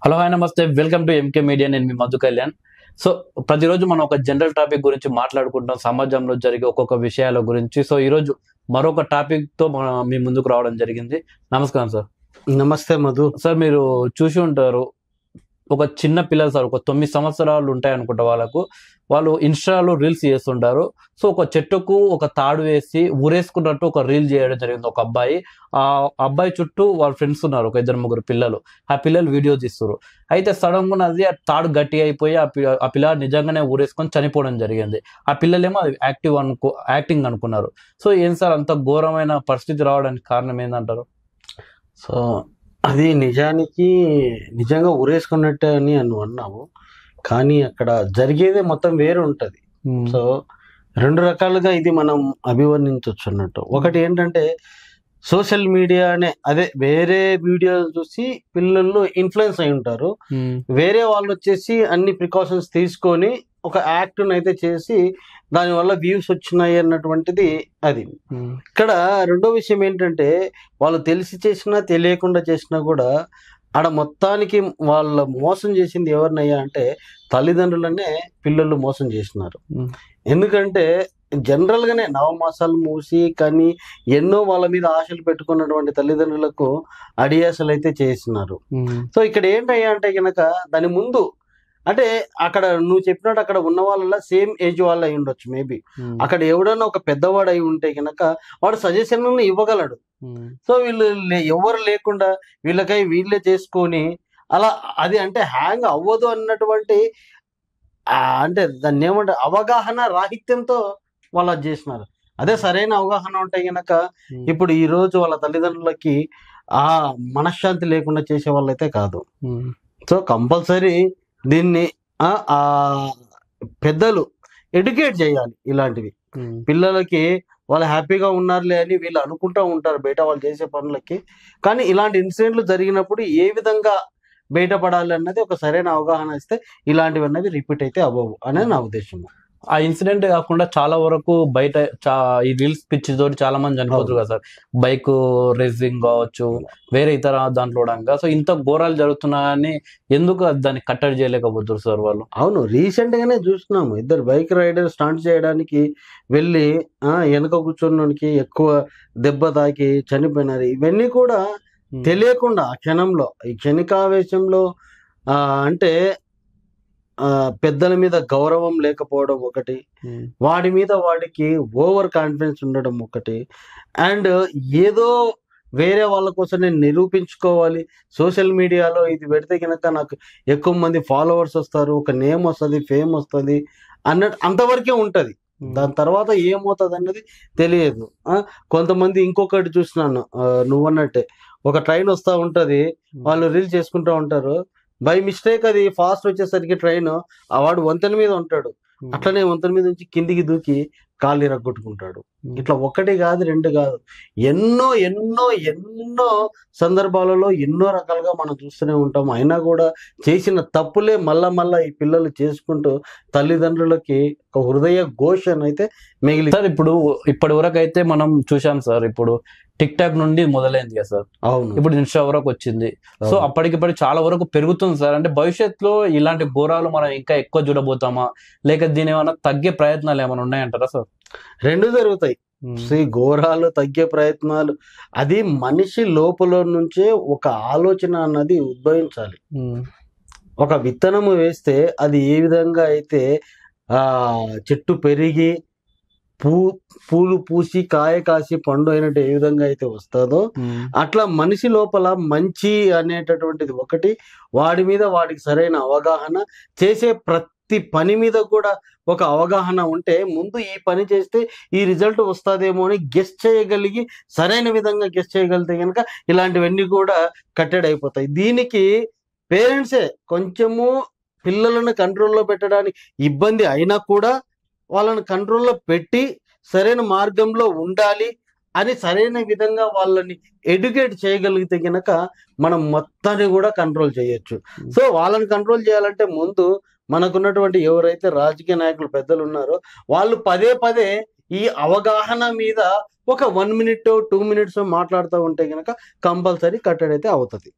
Hello hi నమస్తే welcome to MK media. నేను మీ Madhu Kalyan. So ప్రతిరోజు మనం ఒక జనరల్ టాపిక్ గురించి మాట్లాడుకుంటాం, సమాజంలో జరిగే ఒక్కొక్క విషయాల గురించి. సో ఈరోజు మరొక టాపిక్ తో మీ ముందుకు రావడం జరిగింది. నమస్కారం సార్. నమస్తే మధు. సార్ మీరు చూసి ఉంటారు, ఒక చిన్న పిల్లలు సార్, ఒక 9 సంవత్సరాలు ఉంటాయి అనుకుంటా వాళ్ళకు. వాళ్ళు ఇన్స్టాలో రీల్స్ చేస్తుంటారు. సో ఒక చెట్టుకు ఒక తాడు వేసి ఊరేసుకున్నట్టు ఒక రీల్ చేయడం జరిగింది ఒక అబ్బాయి. ఆ అబ్బాయి చుట్టూ వాళ్ళ ఫ్రెండ్స్ ఉన్నారు, ఒక 2-3 పిల్లలు. ఆ పిల్లలు వీడియో తీస్తారు. అయితే సడన్ గా అది ఆ తాడు గట్టి అయిపోయి ఆ పిల్ల నిజంగానే ఊరేసుకొని చనిపోవడం జరిగింది. ఆ పిల్లలేమో అది యాక్టింగ్ అనుకున్నారు. సో ఏం సార్ అంత ఘోరమైన పరిస్థితి రావడానికి కారణం ఏందంటారు? సో అది నిజంగా ఊరేసుకున్నట్టే అని నువ్వు అన్నావు, కానీ అక్కడ జరిగేదే మొత్తం వేరు ఉంటది. సో 2 రకాలుగా ఇది మనం అభివర్ణించవచ్చు అన్నట్టు. ఒకటి ఏంటంటే సోషల్ మీడియా అదే వేరే వీడియోలు చూసి పిల్లలు ఇన్ఫ్లుయెన్స్ అయి ఉంటారు. వేరే వాళ్ళు వచ్చేసి అన్ని ప్రికాషన్స్ తీసుకొని ఒక యాక్ట్ అయితే చేసి దానివల్ల వ్యూస్ వచ్చినాయి అన్నటువంటిది అది. ఇక్కడ రెండో విషయం ఏంటంటే వాళ్ళు తెలిసి చేసినా తెలియకుండా చేసినా కూడా ఆడ మొత్తానికి వాళ్ళ మోసం చేసింది ఎవరినయ్యా అంటే తల్లిదండ్రులనే పిల్లలు మోసం చేసినారు. ఎందుకంటే జనరల్ గానే నవమాసాలు మూసి కానీ ఎన్నో వాళ్ళ మీద ఆశలు పెట్టుకున్నటువంటి తల్లిదండ్రులకు అడియాసలు అయితే చేసినారు. సో ఇక్కడ ఏంటయ్యా అంటే కనుక దాని ముందు అంటే అక్కడ నువ్వు చెప్పినట్టు అక్కడ ఉన్న వాళ్ళ సేమ్ ఏజ్ వాళ్ళు అయి ఉండొచ్చు. మేబీ అక్కడ ఎవడన్నా ఒక పెద్దవాడు అయి ఉంటే కనుక వాడు సజెషన్లను ఇవ్వగలడు. సో వీళ్ళు ఎవరు లేకుండా వీళ్ళకై వీళ్ళే చేసుకొని అలా అది అంటే హ్యాంగ్ అవ్వదు అన్నటువంటి అంటే దాన్ని ఏమంటారు అవగాహన రాహిత్యంతో వాళ్ళు అది చేసినారు. అదే సరైన అవగాహన ఉంటే గనక ఇప్పుడు ఈ రోజు వాళ్ళ తల్లిదండ్రులకి ఆ మనశ్శాంతి లేకుండా చేసే వాళ్ళైతే కాదు. సో కంపల్సరీ దీన్ని ఆ పెద్దలు ఎడ్యుకేట్ చేయాలి. ఇలాంటివి పిల్లలకి వాళ్ళు హ్యాపీగా ఉన్నారులే అని వీళ్ళు అనుకుంటూ ఉంటారు బయట వాళ్ళు చేసే పనులకి. కానీ ఇలాంటి ఇన్సిడెంట్లు జరిగినప్పుడు ఏ విధంగా బయటపడాలి అన్నది ఒక సరైన అవగాహన ఇస్తే ఇలాంటివి అన్నవి రిపీట్ అయితే అవ్వవు అనేది నా ఉద్దేశం. ఆ ఇన్సిడెంట్ కాకుండా చాలా వరకు బయట ఈ రీల్స్ పిచ్చి తోటి చాలా మంది చనిపోతారు కదా సార్. బైక్ రేసింగ్ కావచ్చు, వేరే ఇతర దాంట్లో కూడా. సో ఇంత ఘోరాలు జరుగుతున్నాయని ఎందుకు దాన్ని కట్టడి చేయలేకపోతారు సార్ వాళ్ళు? అవును, రీసెంట్ గానే చూస్తున్నాము 2 బైక్ రైడర్ స్టాంట్ చేయడానికి వెళ్ళి వెనక కూర్చోడానికి ఎక్కువ దెబ్బ తాకి చనిపోయినారు. ఇవన్నీ కూడా తెలియకుండా ఆ క్షణంలో ఈ క్షణికావేశంలో అంటే పెద్దల మీద గౌరవం లేకపోవడం ఒకటి, వాడి మీద వాడికి ఓవర్ కాన్ఫిడెన్స్ ఉండడం ఒకటి, అండ్ ఏదో వేరే వాళ్ళ కోసం నేను నిరూపించుకోవాలి, సోషల్ మీడియాలో ఇది పెడితే కనుక నాకు ఎక్కువ మంది ఫాలోవర్స్ వస్తారు, ఒక నేమ్ వస్తుంది, ఫేమ్ వస్తుంది అన్నట్టు అంతవరకే ఉంటది. దాని తర్వాత ఏమవుతుంది అన్నది తెలియదు. కొంతమంది ఇంకొకటి చూసినాను, నువ్వన్నట్టే ఒక ట్రైన్ వస్తూ ఉంటది, వాళ్ళు రీల్ చేసుకుంటూ ఉంటారు. బై మిస్టేక్ అది ఫాస్ట్ వచ్చేసరికి ట్రైన్ వాడు వంతెన మీద ఉంటాడు, అట్లనే వంతెన మీద నుంచి కిందికి దూకి కాళ్ళు ఇరగొట్టుకుంటాడు. ఇట్లా 1 కాదు 2 కాదు, ఎన్నో ఎన్నో ఎన్నో సందర్భాలలో ఎన్నో రకాలుగా మనం చూస్తూనే ఉంటాం. అయినా కూడా చేసిన తప్పులే మళ్ళా ఈ పిల్లలు చేసుకుంటూ తల్లిదండ్రులకి ఒక హృదయ ఘోషణ అయితే మిగిలి సార్. ఇప్పటి వరకు అయితే మనం చూసాం సార్, ఇప్పుడు టిక్ టాక్ నుండి మొదలైంది కదా సార్. అవును, ఇప్పుడు ఇన్స్టా వరకు వచ్చింది. సో అప్పటికిప్పటి చాలా వరకు పెరుగుతుంది సార్. అంటే భవిష్యత్తులో ఇలాంటి ఘోరాలు మనం ఇంకా ఎక్కువ చూడబోతామా, లేక దీని ఏమైనా తగ్గే ప్రయత్నాలు ఏమైనా ఉన్నాయంటారా సార్? 2 జరుగుతాయి. ఘోరాలు తగ్గే ప్రయత్నాలు అది మనిషి లోపల నుంచే ఒక ఆలోచన అన్నది ఉద్భవించాలి. ఒక విత్తనము వేస్తే అది ఏ విధంగా అయితే చెట్టు పెరిగి పూలు పూసి కాయ కాసి పండు అయినట్టు ఏ విధంగా అయితే వస్తుందో అట్లా మనిషి లోపల మంచి అనేటటువంటిది ఒకటి, వాడి మీద వాడికి సరైన అవగాహన, చేసే ప్రతి పని మీద కూడా ఒక అవగాహన ఉంటే ముందు ఈ పని చేస్తే ఈ రిజల్ట్ వస్తుందేమో అని గెస్ చేయగలిగి సరైన విధంగా గెస్ చేయగలిగితే కనుక ఇలాంటివన్నీ కూడా కట్టడి అయిపోతాయి. దీనికి పేరెంట్సే కొంచెము పిల్లలను కంట్రోల్లో పెట్టడానికి ఇబ్బంది అయినా కూడా వాళ్ళని కంట్రోల్లో పెట్టి సరైన మార్గంలో ఉండాలి అని సరైన విధంగా వాళ్ళని ఎడ్యుకేట్ చేయగలిగితే కనుక మనం మొత్తాన్ని కూడా కంట్రోల్ చేయొచ్చు. సో వాళ్ళని కంట్రోల్ చేయాలంటే ముందు మనకున్నటువంటి ఎవరైతే రాజకీయ నాయకులు పెద్దలు ఉన్నారో వాళ్ళు పదే ఈ అవగాహన మీద ఒక 1 minute 2 minutes మాట్లాడుతూ ఉంటే కనుక కంపల్సరీ కట్టడి అయితే అవుతుంది.